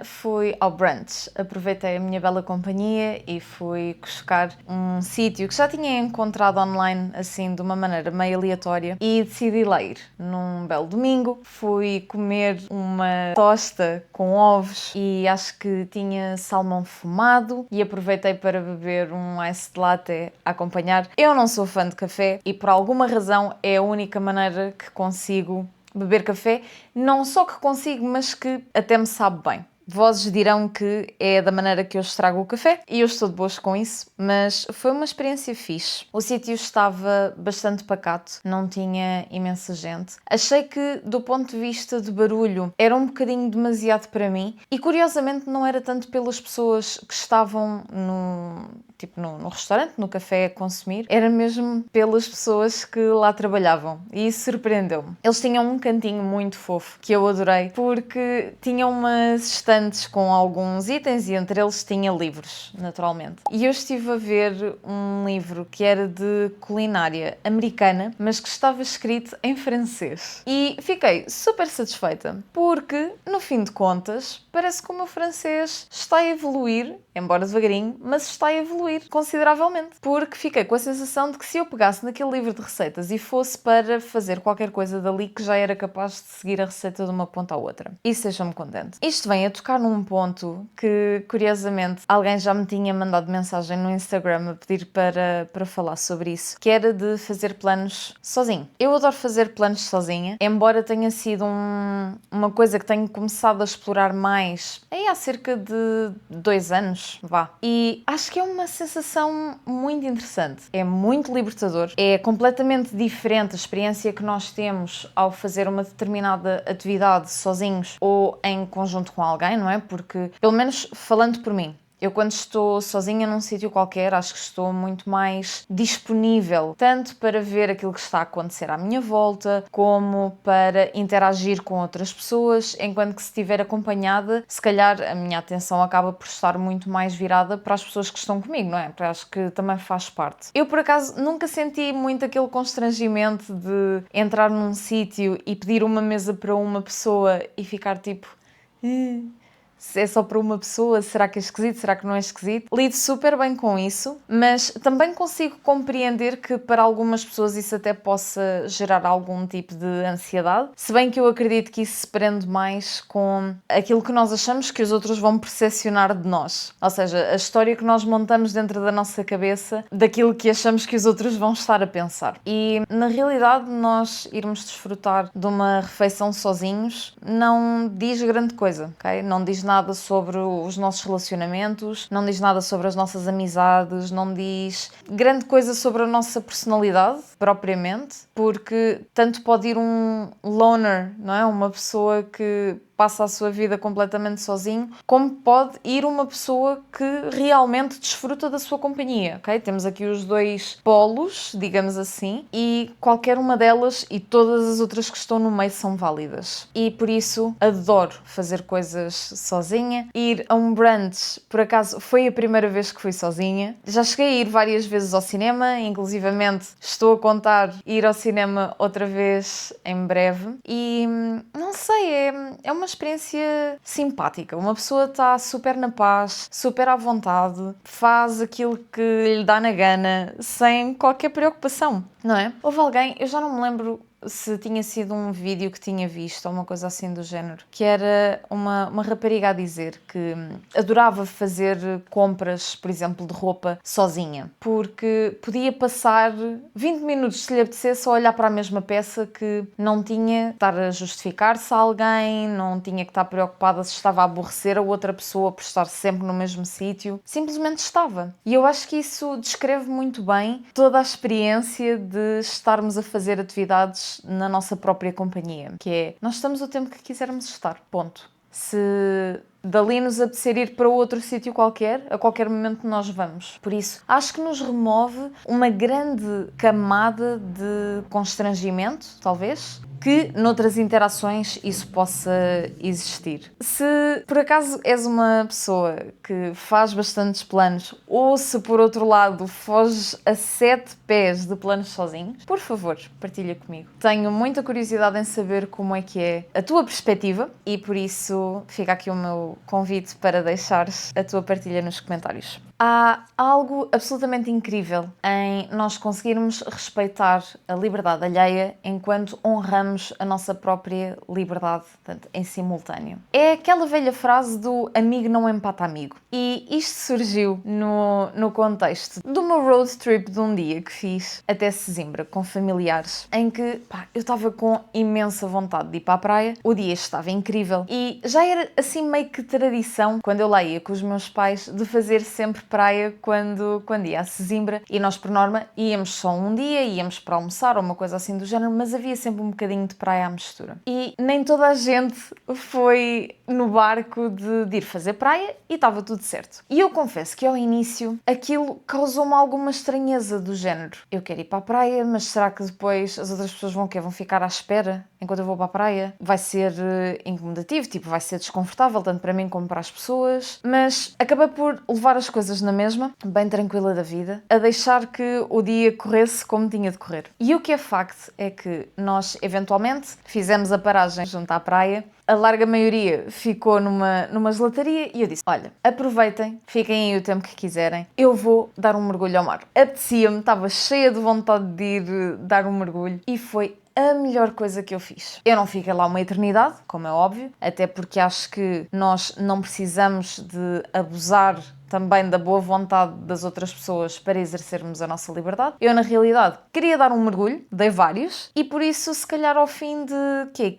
fui ao brunch. Aproveitei a minha bela companhia e fui buscar um sítio que já tinha encontrado online, assim, de uma maneira meio aleatória, e decidi lá ir. Num belo domingo, fui comer uma tosta com ovos e acho que tinha salmão fumado e aproveitei para beber um iced latte a acompanhar. Eu não sou fã de café e por alguma razão é a única maneira que consigo beber café, não só que consigo, mas que até me sabe bem. Vozes dirão que é da maneira que eu estrago o café e eu estou de boas com isso, mas foi uma experiência fixe. O sítio estava bastante pacato, não tinha imensa gente. Achei que, do ponto de vista de barulho, era um bocadinho demasiado para mim e, curiosamente, não era tanto pelas pessoas que estavam no restaurante, no café a consumir, era mesmo pelas pessoas que lá trabalhavam e isso surpreendeu-me. Eles tinham um cantinho muito fofo que eu adorei porque tinham umas estantes com alguns itens e entre eles tinha livros, naturalmente. E eu estive a ver um livro que era de culinária americana, mas que estava escrito em francês. E fiquei super satisfeita porque, no fim de contas, parece que o meu francês está a evoluir, embora devagarinho, mas está a evoluir consideravelmente. Porque fiquei com a sensação de que se eu pegasse naquele livro de receitas e fosse para fazer qualquer coisa dali, que já era capaz de seguir a receita de uma ponta à outra. E seja-me contente. Isto vem a tocar num ponto que, curiosamente, alguém já me tinha mandado mensagem no Instagram a pedir para falar sobre isso, que era de fazer planos sozinho. Eu adoro fazer planos sozinha, embora tenha sido uma coisa que tenho começado a explorar mais aí há cerca de 2 anos, vá. E acho que é uma sensação muito interessante. É muito libertador, é completamente diferente a experiência que nós temos ao fazer uma determinada atividade sozinhos ou em conjunto com alguém, não é? Porque, pelo menos falando por mim, eu quando estou sozinha num sítio qualquer, acho que estou muito mais disponível, tanto para ver aquilo que está a acontecer à minha volta, como para interagir com outras pessoas, enquanto que se estiver acompanhada, se calhar a minha atenção acaba por estar muito mais virada para as pessoas que estão comigo, não é? Porque acho que também faz parte. Eu, por acaso, nunca senti muito aquele constrangimento de entrar num sítio e pedir uma mesa para uma pessoa e ficar tipo... Se é só para uma pessoa, será que é esquisito? Será que não é esquisito? Lido super bem com isso, mas também consigo compreender que para algumas pessoas isso até possa gerar algum tipo de ansiedade, se bem que eu acredito que isso se prende mais com aquilo que nós achamos que os outros vão percepcionar de nós. Ou seja, a história que nós montamos dentro da nossa cabeça daquilo que achamos que os outros vão estar a pensar. E, na realidade, nós irmos desfrutar de uma refeição sozinhos não diz grande coisa, ok? Não diz nada sobre os nossos relacionamentos, não diz nada sobre as nossas amizades, não diz grande coisa sobre a nossa personalidade, propriamente, porque tanto pode ir um loner, não é? Uma pessoa que passa a sua vida completamente sozinho, como pode ir uma pessoa que realmente desfruta da sua companhia, ok? Temos aqui os dois polos, digamos assim, e qualquer uma delas e todas as outras que estão no meio são válidas. E por isso adoro fazer coisas sozinha. Ir a um brunch, por acaso, foi a primeira vez que fui sozinha. Já cheguei a ir várias vezes ao cinema, inclusivamente estou a contar ir ao cinema outra vez em breve. E não sei, é uma experiência simpática. Uma pessoa está super na paz, super à vontade, faz aquilo que lhe dá na gana, sem qualquer preocupação, não é? Houve alguém, eu já não me lembro se tinha sido um vídeo que tinha visto ou uma coisa assim do género, que era uma rapariga a dizer que adorava fazer compras, por exemplo, de roupa sozinha, porque podia passar 20 minutos se lhe apetecesse a olhar para a mesma peça, que não tinha que estar a justificar-se a alguém, não tinha que estar preocupada se estava a aborrecer a outra pessoa por estar sempre no mesmo sítio, simplesmente estava. E eu acho que isso descreve muito bem toda a experiência de estarmos a fazer atividades na nossa própria companhia, que é, nós estamos o tempo que quisermos estar, ponto. Se dali nos apetecer ir para outro sítio qualquer, a qualquer momento nós vamos. Por isso, acho que nos remove uma grande camada de constrangimento, talvez, que noutras interações isso possa existir. Se por acaso és uma pessoa que faz bastantes planos ou se por outro lado foges a 7 pés de planos sozinhos, por favor, partilha comigo. Tenho muita curiosidade em saber como é que é a tua perspectiva e por isso fica aqui o meu convite para deixares a tua partilha nos comentários. Há algo absolutamente incrível em nós conseguirmos respeitar a liberdade alheia enquanto honramos a nossa própria liberdade, portanto, em simultâneo. É aquela velha frase do amigo não empata amigo. E isto surgiu no contexto do meu road trip de um dia que fiz até Sesimbra com familiares, em que eu estava com imensa vontade de ir para a praia, o dia estava incrível e já era assim meio que tradição, quando eu lá ia com os meus pais, de fazer sempre praia quando ia a Sesimbra e nós por norma íamos só um dia, íamos para almoçar ou uma coisa assim do género, mas havia sempre um bocadinho de praia à mistura. E nem toda a gente foi no barco de ir fazer praia e estava tudo certo. E eu confesso que ao início aquilo causou-me alguma estranheza do género. Eu quero ir para a praia, mas será que depois as outras pessoas vão ficar à espera enquanto eu vou para a praia? Vai ser incomodativo, tipo, vai ser desconfortável tanto para mim como para as pessoas, mas acabei por levar as coisas na mesma, bem tranquila da vida, a deixar que o dia corresse como tinha de correr. E o que é facto é que nós, eventualmente, fizemos a paragem junto à praia, a larga maioria ficou numa gelataria e eu disse, olha, aproveitem, fiquem aí o tempo que quiserem, eu vou dar um mergulho ao mar. Apetecia-me, estava cheia de vontade de ir dar um mergulho e foi a melhor coisa que eu fiz. Eu não fiquei lá uma eternidade, como é óbvio, até porque acho que nós não precisamos de abusar também da boa vontade das outras pessoas para exercermos a nossa liberdade. Eu, na realidade, queria dar um mergulho, dei vários, e por isso, se calhar ao fim de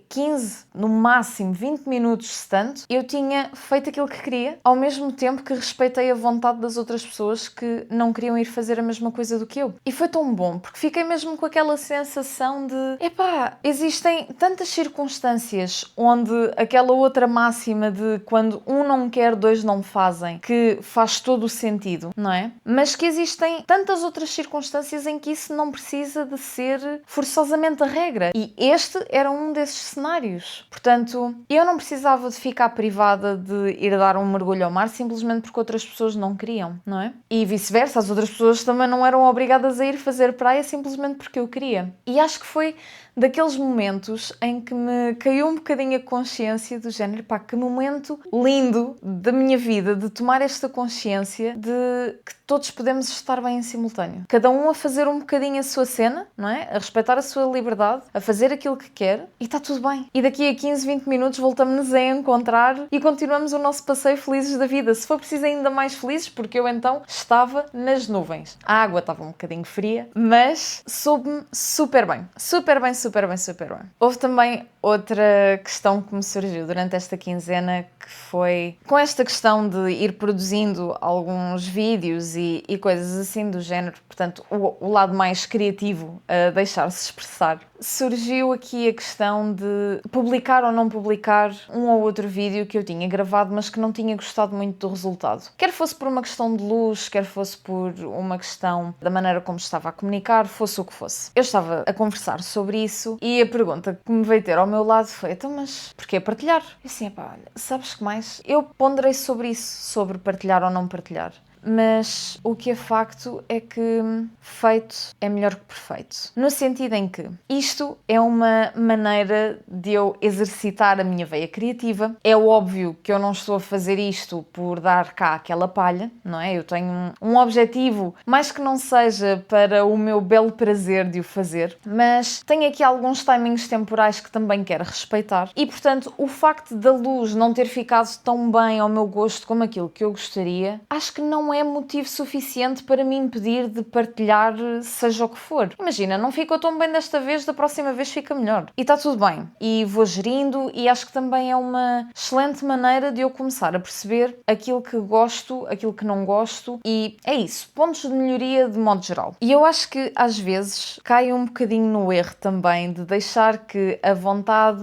15, no máximo 20 minutos, se tanto, eu tinha feito aquilo que queria, ao mesmo tempo que respeitei a vontade das outras pessoas que não queriam ir fazer a mesma coisa do que eu. E foi tão bom, porque fiquei mesmo com aquela sensação de, existem tantas circunstâncias onde aquela outra máxima de quando um não quer, dois não fazem, que faz todo o sentido, não é? Mas que existem tantas outras circunstâncias em que isso não precisa de ser forçosamente a regra. E este era um desses cenários. Portanto, eu não precisava de ficar privada de ir dar um mergulho ao mar simplesmente porque outras pessoas não queriam, não é? E vice-versa, as outras pessoas também não eram obrigadas a ir fazer praia simplesmente porque eu queria. E acho que foi daqueles momentos em que me caiu um bocadinho a consciência do género, que momento lindo da minha vida de tomar esta consciência de que todos podemos estar bem em simultâneo. Cada um a fazer um bocadinho a sua cena, não é? A respeitar a sua liberdade, a fazer aquilo que quer e está tudo bem. E daqui a 15, 20 minutos voltamos-nos a encontrar e continuamos o nosso passeio felizes da vida. Se for preciso ainda mais felizes, porque eu então estava nas nuvens. A água estava um bocadinho fria, mas soube-me super bem. Super bem, super bem, super bem. Houve também outra questão que me surgiu durante esta quinzena, que foi com esta questão de ir produzindo alguns vídeos e coisas assim do género, portanto, o lado mais criativo a deixar-se expressar. Surgiu aqui a questão de publicar ou não publicar um ou outro vídeo que eu tinha gravado, mas que não tinha gostado muito do resultado. Quer fosse por uma questão de luz, quer fosse por uma questão da maneira como estava a comunicar, fosse o que fosse. Eu estava a conversar sobre isso e a pergunta que me veio ter ao meu lado foi, então, mas porquê partilhar? Eu assim, olha, sabes que mais? Eu ponderei sobre isso, sobre partilhar ou não partilhar. Mas o que é facto é que feito é melhor que perfeito. No sentido em que isto é uma maneira de eu exercitar a minha veia criativa. É óbvio que eu não estou a fazer isto por dar cá aquela palha, não é? Eu tenho um objetivo, mais que não seja para o meu belo prazer de o fazer, mas tenho aqui alguns timings temporais que também quero respeitar. E, portanto, o facto da luz não ter ficado tão bem ao meu gosto como aquilo que eu gostaria, acho que não é motivo suficiente para me impedir de partilhar seja o que for. Imagina, não ficou tão bem desta vez, da próxima vez fica melhor. E está tudo bem. E vou gerindo e acho que também é uma excelente maneira de eu começar a perceber aquilo que gosto, aquilo que não gosto e é isso. Pontos de melhoria de modo geral. E eu acho que às vezes cai um bocadinho no erro também de deixar que a vontade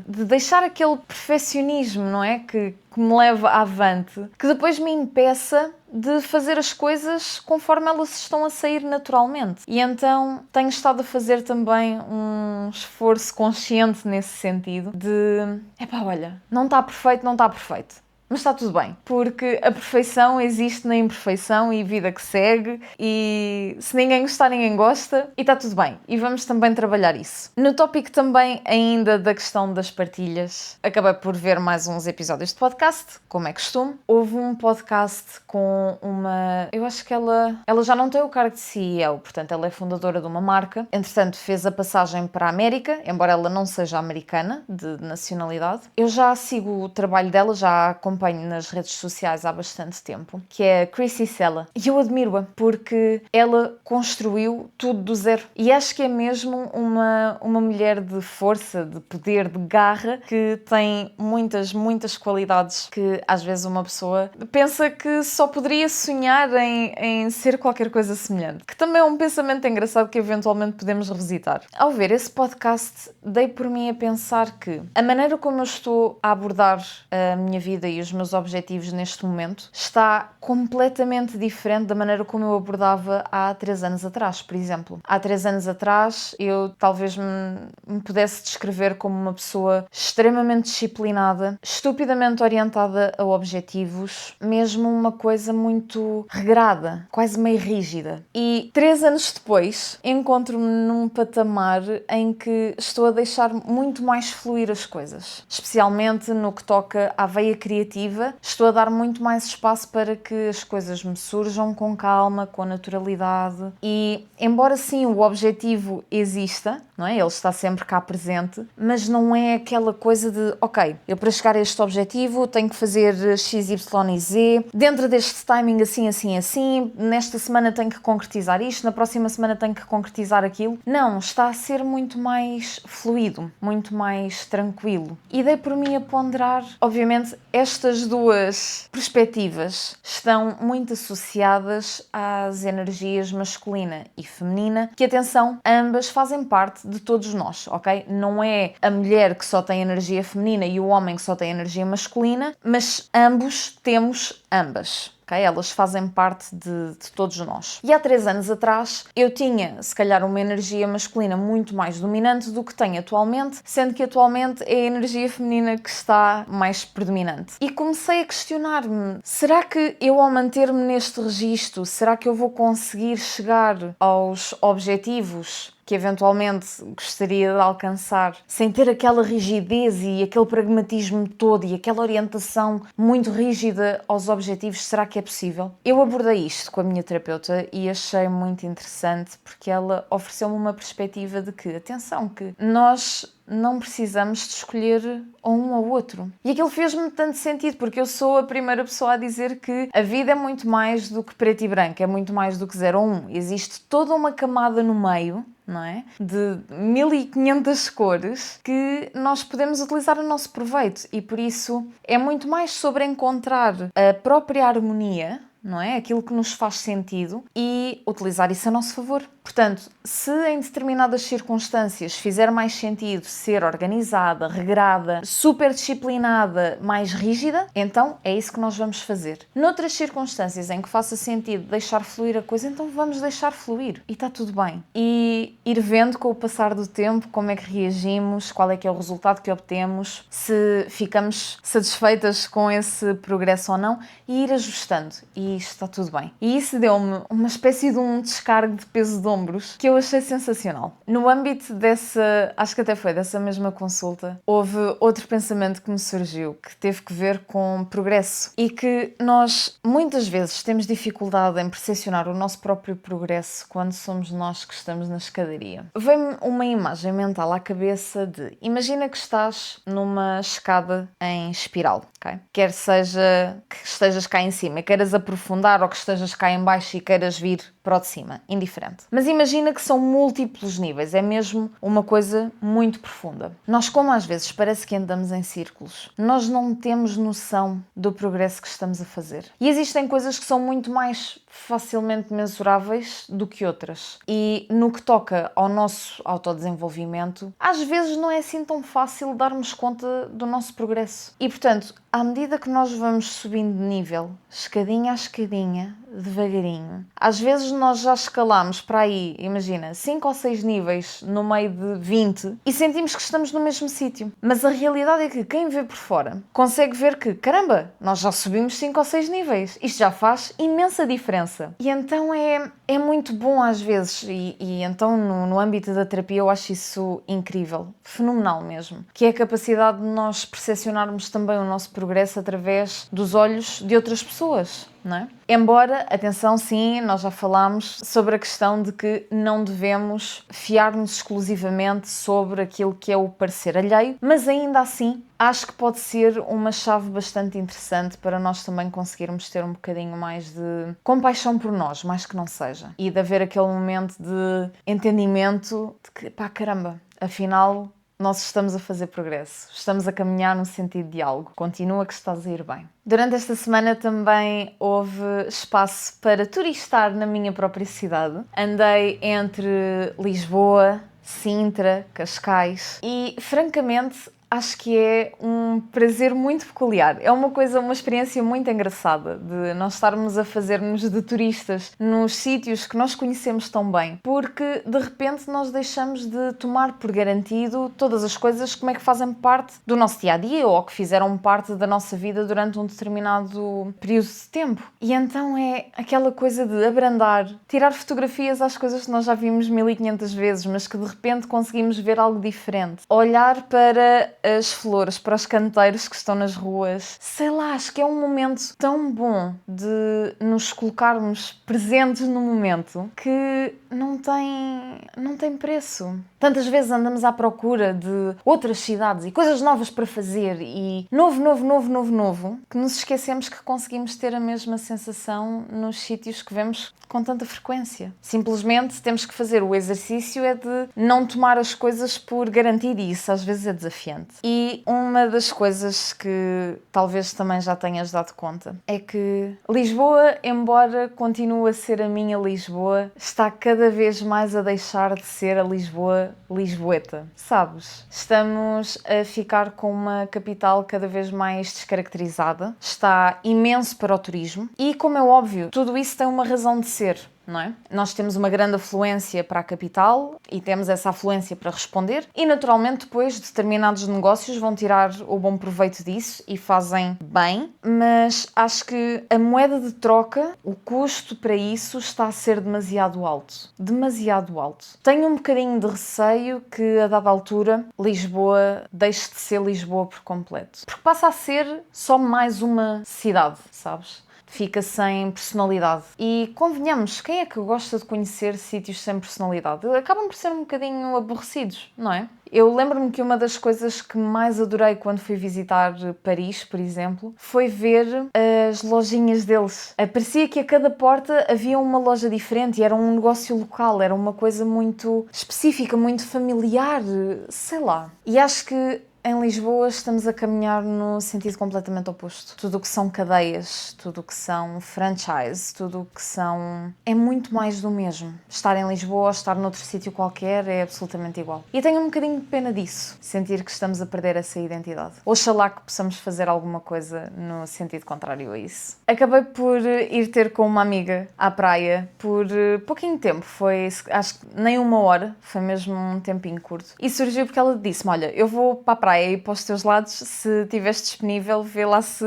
de deixar aquele perfeccionismo, não é? Que me leva avante, que depois me impeça de fazer as coisas conforme elas estão a sair naturalmente. E então tenho estado a fazer também um esforço consciente nesse sentido de, olha, não está perfeito, não está perfeito. Mas está tudo bem, porque a perfeição existe na imperfeição e vida que segue, e se ninguém gostar, ninguém gosta, e está tudo bem. E vamos também trabalhar isso. No tópico também ainda da questão das partilhas, acabei por ver mais uns episódios de podcast, como é costume. Houve um podcast com uma... Eu acho que ela já não tem o cargo de CEO, portanto ela é fundadora de uma marca. Entretanto fez a passagem para a América, embora ela não seja americana, de nacionalidade. Eu já sigo o trabalho dela, já a acompanho nas redes sociais há bastante tempo, que é a Chrissy Sella. E eu admiro-a, porque ela construiu tudo do zero. E acho que é mesmo uma mulher de força, de poder, de garra, que tem muitas qualidades que às vezes uma pessoa pensa que só poderia sonhar em ser qualquer coisa semelhante. Que também é um pensamento engraçado que eventualmente podemos revisitar. Ao ver esse podcast, dei por mim a pensar que a maneira como eu estou a abordar a minha vida e os meus objetivos neste momento está completamente diferente da maneira como eu abordava há 3 anos atrás, por exemplo. Há 3 anos atrás eu talvez me pudesse descrever como uma pessoa extremamente disciplinada, estupidamente orientada a objetivos, mesmo uma coisa muito regrada, quase meio rígida. E 3 anos depois encontro-me num patamar em que estou a deixar muito mais fluir as coisas, especialmente no que toca à veia criativa. Estou a dar muito mais espaço para que as coisas me surjam com calma, com naturalidade, e embora sim o objetivo exista, não é? Ele está sempre cá presente, mas não é aquela coisa de, ok, eu para chegar a este objetivo tenho que fazer X, Y e Z, dentro deste timing assim, nesta semana tenho que concretizar isto, na próxima semana tenho que concretizar aquilo. Não, está a ser muito mais fluido, muito mais tranquilo. E dei por mim a ponderar, obviamente, estas duas perspectivas estão muito associadas às energias masculina e feminina, que, atenção, ambas fazem parte de todos nós, ok? Não é a mulher que só tem energia feminina e o homem que só tem energia masculina, mas ambos temos ambas. Okay? Elas fazem parte de todos nós. E há 3 anos atrás eu tinha, se calhar, uma energia masculina muito mais dominante do que tenho atualmente, sendo que atualmente é a energia feminina que está mais predominante. E comecei a questionar-me, será que eu, ao manter-me neste registro, será que eu vou conseguir chegar aos objetivos que eventualmente gostaria de alcançar, sem ter aquela rigidez e aquele pragmatismo todo e aquela orientação muito rígida aos objetivos? Será que é possível? Eu abordei isto com a minha terapeuta e achei muito interessante, porque ela ofereceu-me uma perspectiva de que, atenção, que nós não precisamos de escolher ou um ou outro. E aquilo fez-me tanto sentido, porque eu sou a primeira pessoa a dizer que a vida é muito mais do que preto e branco, é muito mais do que 0 ou 1. Existe toda uma camada no meio, não é? De 1500 cores que nós podemos utilizar a nosso proveito, e por isso é muito mais sobre encontrar a própria harmonia, não é? Aquilo que nos faz sentido, e utilizar isso a nosso favor. Portanto, se em determinadas circunstâncias fizer mais sentido ser organizada, regrada, super disciplinada, mais rígida, então é isso que nós vamos fazer. Noutras circunstâncias em que faça sentido deixar fluir a coisa, então vamos deixar fluir. E está tudo bem. E ir vendo com o passar do tempo como é que reagimos, qual é que é o resultado que obtemos, se ficamos satisfeitas com esse progresso ou não, e ir ajustando. E isto está tudo bem. E isso deu-me uma espécie de um descargo de peso de ombros que eu achei sensacional. No âmbito dessa, acho que até foi dessa mesma consulta, houve outro pensamento que me surgiu, que teve que ver com progresso, e que nós muitas vezes temos dificuldade em percepcionar o nosso próprio progresso quando somos nós que estamos na escadaria. Veio-me uma imagem mental à cabeça de, imagina que estás numa escada em espiral, ok? Quer seja que estejas cá em cima e queiras aprofundar, ou que estejas cá em baixo e queiras vir para o de cima, indiferente. Mas imagina que são múltiplos níveis, é mesmo uma coisa muito profunda. Nós, como às vezes parece que andamos em círculos, nós não temos noção do progresso que estamos a fazer. E existem coisas que são muito mais facilmente mensuráveis do que outras. E no que toca ao nosso autodesenvolvimento, às vezes não é assim tão fácil darmos conta do nosso progresso. E portanto, à medida que nós vamos subindo de nível, escadinha a escadinha, devagarinho, às vezes nós já escalamos para aí, imagina, 5 ou 6 níveis no meio de 20 e sentimos que estamos no mesmo sítio. Mas a realidade é que quem vê por fora consegue ver que, caramba, nós já subimos 5 ou 6 níveis. Isto já faz imensa diferença. E então é muito bom às vezes, e então no âmbito da terapia eu acho isso incrível, fenomenal mesmo, que é a capacidade de nós percepcionarmos também o nosso progresso através dos olhos de outras pessoas. Não é? Embora, atenção, sim, nós já falámos sobre a questão de que não devemos fiar-nos exclusivamente sobre aquilo que é o parecer alheio, mas ainda assim acho que pode ser uma chave bastante interessante para nós também conseguirmos ter um bocadinho mais de compaixão por nós, mais que não seja, e de haver aquele momento de entendimento de que, pá, caramba, afinal nós estamos a fazer progresso, estamos a caminhar no sentido de algo. Continua que estás a ir bem. Durante esta semana também houve espaço para turistar na minha própria cidade. Andei entre Lisboa, Sintra, Cascais e, francamente, acho que é um prazer muito peculiar. É uma experiência muito engraçada de nós estarmos a fazer-nos de turistas nos sítios que nós conhecemos tão bem, porque de repente nós deixamos de tomar por garantido todas as coisas como é que fazem parte do nosso dia-a-dia ou que fizeram parte da nossa vida durante um determinado período de tempo. E então é aquela coisa de abrandar, tirar fotografias às coisas que nós já vimos 1500 vezes, mas que de repente conseguimos ver algo diferente. Olhar para as flores, para os canteiros que estão nas ruas. Sei lá, acho que é um momento tão bom de nos colocarmos presentes no momento que não tem preço. Tantas vezes andamos à procura de outras cidades e coisas novas para fazer e novo, que nos esquecemos que conseguimos ter a mesma sensação nos sítios que vemos com tanta frequência. Simplesmente temos que fazer o exercício é de não tomar as coisas por garantido e isso às vezes é desafiante. E uma das coisas que talvez também já tenhas dado conta é que Lisboa, embora continue a ser a minha Lisboa, está cada vez mais a deixar de ser a Lisboa lisboeta. Sabes? Estamos a ficar com uma capital cada vez mais descaracterizada, está imenso para o turismo e, como é óbvio, tudo isso tem uma razão de ser. Não é? Nós temos uma grande afluência para a capital e temos essa afluência para responder e naturalmente depois determinados negócios vão tirar o bom proveito disso e fazem bem, mas acho que a moeda de troca, o custo para isso está a ser demasiado alto. Demasiado alto. Tenho um bocadinho de receio que a dada altura Lisboa deixe de ser Lisboa por completo. Porque passa a ser só mais uma cidade, sabes? Fica sem personalidade. E convenhamos, quem é que gosta de conhecer sítios sem personalidade? Acabam por ser um bocadinho aborrecidos, não é? Eu lembro-me que uma das coisas que mais adorei quando fui visitar Paris, por exemplo, foi ver as lojinhas deles. Parecia que a cada porta havia uma loja diferente e era um negócio local, era uma coisa muito específica, muito familiar, sei lá. E acho que em Lisboa estamos a caminhar no sentido completamente oposto. Tudo o que são cadeias, tudo o que são franchise, tudo o que são... é muito mais do mesmo. Estar em Lisboa ou estar noutro sítio qualquer é absolutamente igual. E tenho um bocadinho de pena disso, sentir que estamos a perder essa identidade. Oxalá que possamos fazer alguma coisa no sentido contrário a isso. Acabei por ir ter com uma amiga à praia por pouquinho tempo, foi acho que nem 1 hora, foi mesmo um tempinho curto. E surgiu porque ela disse-me, olha, eu vou para a praia e para os teus lados, se estiveres disponível, vê lá se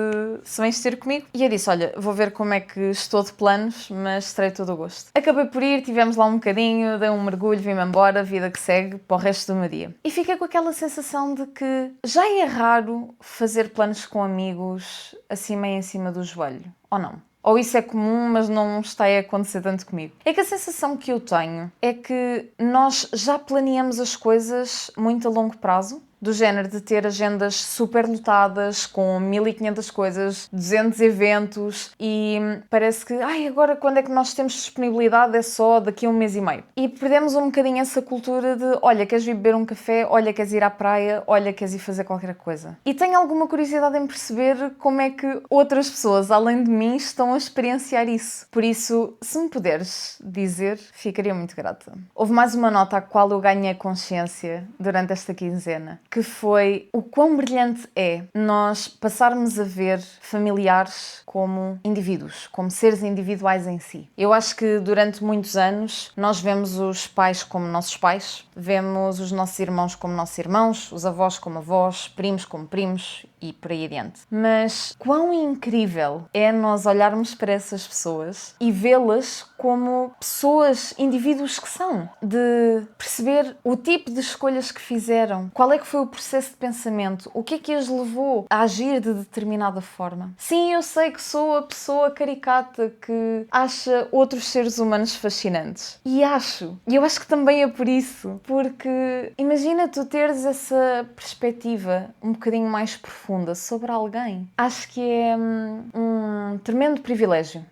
vens ter comigo. E eu disse, olha, vou ver como é que estou de planos, mas terei todo o gosto. Acabei por ir, tivemos lá um bocadinho, dei um mergulho, vim-me embora, vida que segue, para o resto do meu dia. E fiquei com aquela sensação de que já é raro fazer planos com amigos assim meio em cima do joelho, ou não? Ou isso é comum, mas não está a acontecer tanto comigo. É que a sensação que eu tenho é que nós já planeamos as coisas muito a longo prazo Do género de ter agendas super lotadas, com 1500 coisas, 200 eventos e parece que, agora quando é que nós temos disponibilidade? É só daqui a um mês e meio. E perdemos um bocadinho essa cultura de, olha, queres vir beber um café? Olha, queres ir à praia? Olha, queres ir fazer qualquer coisa? E tenho alguma curiosidade em perceber como é que outras pessoas, além de mim, estão a experienciar isso. Por isso, se me puderes dizer, ficaria muito grata. Houve mais uma nota à qual eu ganhei consciência durante esta quinzena, que foi o quão brilhante é nós passarmos a ver familiares como indivíduos, como seres individuais em si. Eu acho que durante muitos anos nós vemos os pais como nossos pais, vemos os nossos irmãos como nossos irmãos, os avós como avós, primos como primos e por aí adiante. Mas quão incrível é nós olharmos para essas pessoas e vê-las como pessoas, indivíduos que são, de perceber o tipo de escolhas que fizeram, qual é que foi o processo de pensamento, o que é que as levou a agir de determinada forma. Sim, eu sei que sou a pessoa caricata que acha outros seres humanos fascinantes. E eu acho que também é por isso, porque imagina tu teres essa perspectiva um bocadinho mais profunda sobre alguém. Acho que é um tremendo privilégio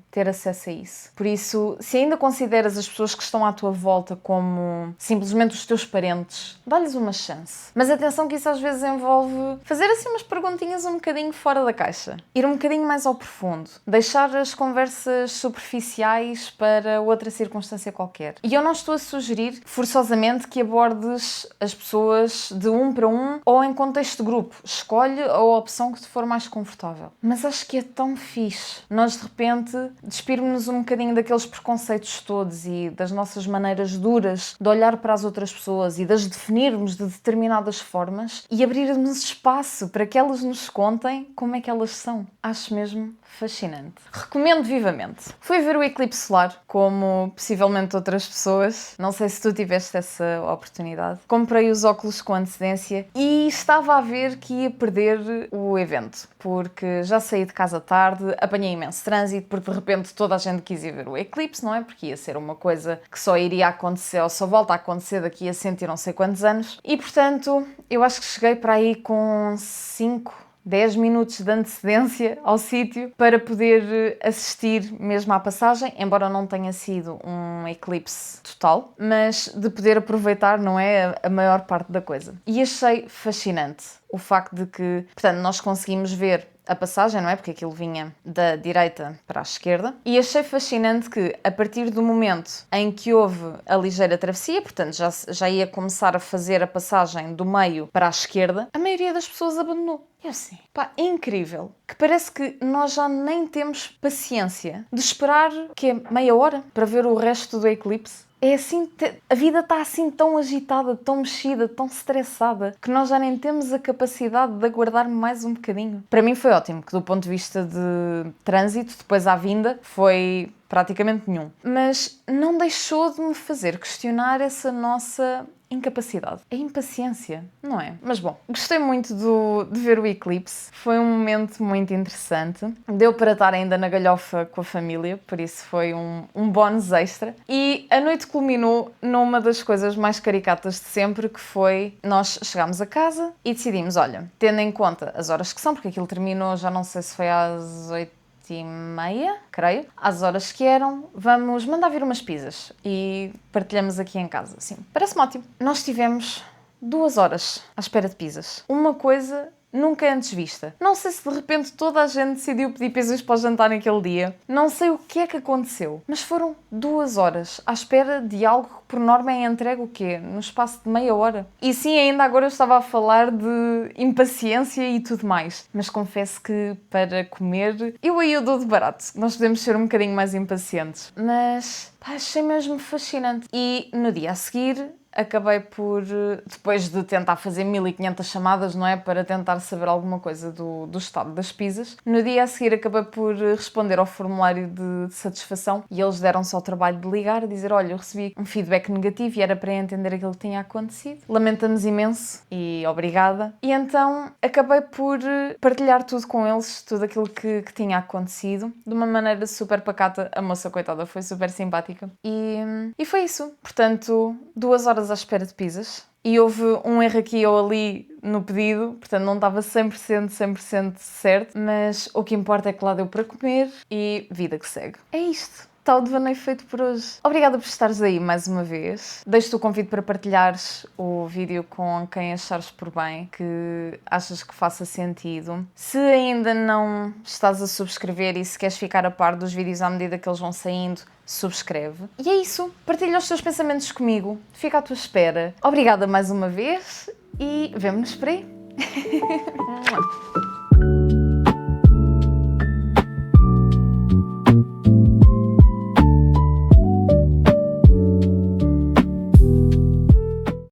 ter acesso a isso. Por isso, se ainda consideras as pessoas que estão à tua volta como simplesmente os teus parentes, dá-lhes uma chance. Mas atenção que isso às vezes envolve fazer assim umas perguntinhas um bocadinho fora da caixa. Ir um bocadinho mais ao profundo. Deixar as conversas superficiais para outra circunstância qualquer. E eu não estou a sugerir forçosamente que abordes as pessoas de um para um ou em contexto de grupo. Escolhe a opção que te for mais confortável. Mas acho que é tão fixe nós de repente despirmos-nos um bocadinho daqueles preconceitos todos e das nossas maneiras duras de olhar para as outras pessoas e de as definirmos de determinadas formas e abrirmos espaço para que elas nos contem como é que elas são. Acho mesmo fascinante. Recomendo vivamente. Fui ver o eclipse solar, como possivelmente outras pessoas. Não sei se tu tiveste essa oportunidade. Comprei os óculos com antecedência e estava a ver que ia perder o evento, porque já saí de casa tarde, apanhei imenso trânsito, porque de repente toda a gente quis ir ver o eclipse, não é? Porque ia ser uma coisa que só iria acontecer, ou só volta a acontecer daqui a 100 e não sei quantos anos. E portanto, eu acho que cheguei para aí com 10 minutos de antecedência ao sítio para poder assistir mesmo à passagem, embora não tenha sido um eclipse total, mas de poder aproveitar, não é, a maior parte da coisa. E achei fascinante o facto de que, portanto, nós conseguimos ver a passagem, não é? Porque aquilo vinha da direita para a esquerda. E achei fascinante que, a partir do momento em que houve a ligeira travessia, portanto, já ia começar a fazer a passagem do meio para a esquerda, a maioria das pessoas abandonou. Eu assim, incrível. Que parece que nós já nem temos paciência de esperar, meia hora para ver o resto do eclipse. É assim, a vida está assim tão agitada, tão mexida, tão estressada, que nós já nem temos a capacidade de aguardar mais um bocadinho. Para mim foi ótimo, que do ponto de vista de trânsito, depois à vinda, foi praticamente nenhum. Mas não deixou de me fazer questionar essa nossa incapacidade. A impaciência, não é? Mas bom, gostei muito de ver o eclipse. Foi um momento muito interessante. Deu para estar ainda na galhofa com a família, por isso foi um bónus extra. E a noite culminou numa das coisas mais caricatas de sempre, que foi nós chegámos a casa e decidimos, olha, tendo em conta as horas que são, porque aquilo terminou, já não sei se foi às 8h30, creio, às horas que eram, vamos mandar vir umas pizzas e partilhamos aqui em casa. Sim, parece-me ótimo. Nós tivemos 2 horas à espera de pizzas. Uma coisa nunca antes vista. Não sei se de repente toda a gente decidiu pedir pizzas para o jantar naquele dia. Não sei o que é que aconteceu, mas foram 2 horas à espera de algo que por norma é entregue o quê? No espaço de meia hora. E sim, ainda agora eu estava a falar de impaciência e tudo mais. Mas confesso que para comer, eu aí eu dou de barato. Nós podemos ser um bocadinho mais impacientes. Mas achei mesmo fascinante. E no dia a seguir acabei por, depois de tentar fazer 1500 chamadas, não é? Para tentar saber alguma coisa do estado das pizzas. No dia a seguir acabei por responder ao formulário de satisfação e eles deram-se ao trabalho de ligar e dizer, olha, eu recebi um feedback negativo e era para entender aquilo que tinha acontecido. Lamentamos imenso e obrigada. E então acabei por partilhar tudo com eles, tudo aquilo que tinha acontecido, de uma maneira super pacata. A moça, coitada, foi super simpática. E foi isso. Portanto, 2 horas à espera de pizzas. e houve um erro aqui ou ali no pedido, portanto não estava 100% certo, mas o que importa é que lá deu para comer e vida que segue. É isto. Está o devaneio feito por hoje. Obrigada por estares aí mais uma vez. Deixo-te o convite para partilhares o vídeo com quem achares por bem, que achas que faça sentido. Se ainda não estás a subscrever e se queres ficar a par dos vídeos à medida que eles vão saindo, subscreve. E é isso. Partilha os teus pensamentos comigo. Fica à tua espera. Obrigada mais uma vemo-nos por aí.